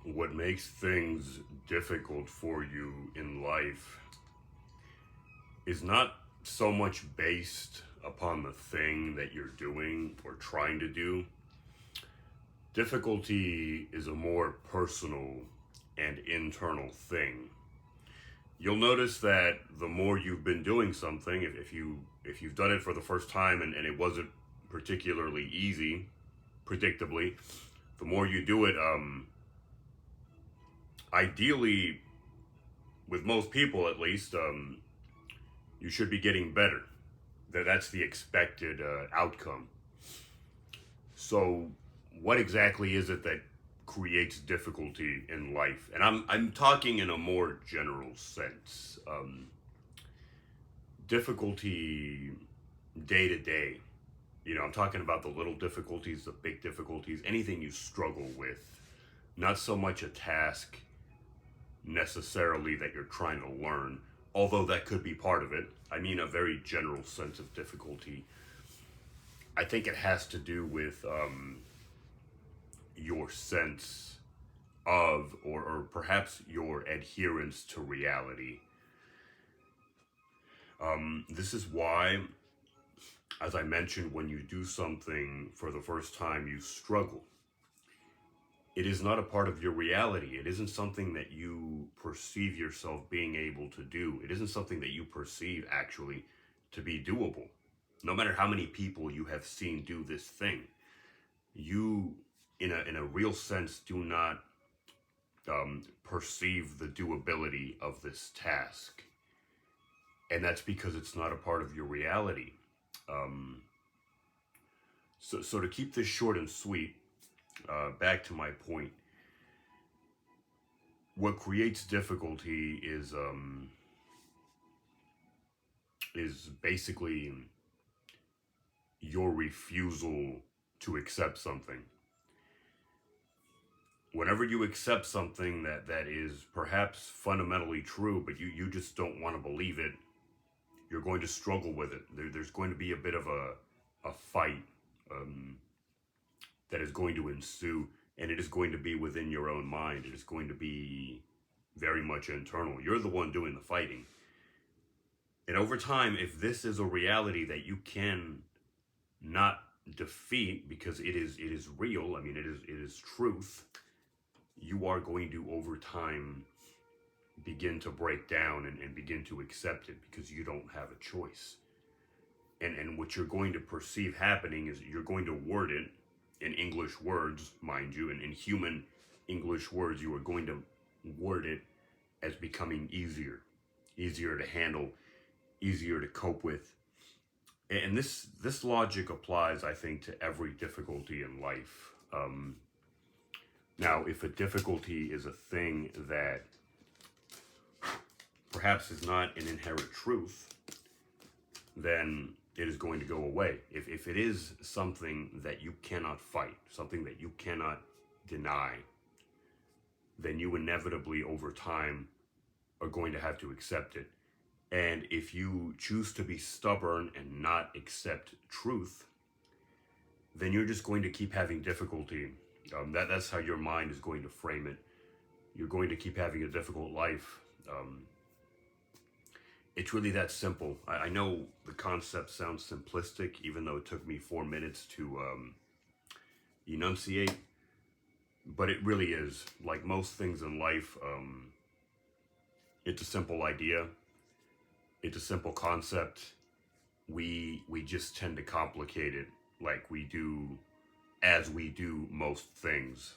What makes things difficult for you in life is not so much based upon the thing that you're doing or trying to do. Difficulty is a more personal and internal thing. You'll notice that the more you've been doing something, if you've done it for the first time and it wasn't particularly easy, predictably, the more you do it, ideally, with most people at least, you should be getting better. That's the expected outcome. So, what exactly is it that creates difficulty in life? And I'm talking in a more general sense. Difficulty day to day. I'm talking about the little difficulties, the big difficulties, anything you struggle with. Not so much a task necessarily that you're trying to learn, although that could be part of it. I mean, a very general sense of difficulty. I think it has to do with your sense of, or perhaps your adherence to reality. This is why, as I mentioned, when you do something for the first time, you struggle. It is not a part of your reality. It isn't something that you perceive yourself being able to do. It isn't something that you perceive actually to be doable. No matter how many people you have seen do this thing, you, in a real sense, do not perceive the doability of this task. And that's because it's not a part of your reality. Um, so to keep this short and sweet, back to my point, what creates difficulty is basically your refusal to accept something. Whenever you accept something that is perhaps fundamentally true, but you just don't want to believe it, you're going to struggle with it. There's going to be a bit of a fight um, that is going to ensue, and it is going to be within your own mind. It is going to be very much internal. You're the one doing the fighting. And over time, if this is a reality that you can not defeat because it is real, I mean it is truth, you are going to over time begin to break down and begin to accept it because you don't have a choice. And what you're going to perceive happening is you're going to word it in English words, mind you, and in human English words, you are going to word it as becoming easier to handle, easier to cope with. And this logic applies, I think, to every difficulty in life. Now, if a difficulty is a thing that perhaps is not an inherent truth, then it is going to go away. If it is something that you cannot fight, something that you cannot deny, then you inevitably over time are going to have to accept it. And if you choose to be stubborn and not accept truth, then you're just going to keep having difficulty. That's how your mind is going to frame it. You're going to keep having a difficult life. It's really that simple. I know the concept sounds simplistic, even though it took me 4 minutes to enunciate, but it really is. Like most things in life, it's a simple idea. It's a simple concept. We just tend to complicate it, like we do, as we do most things.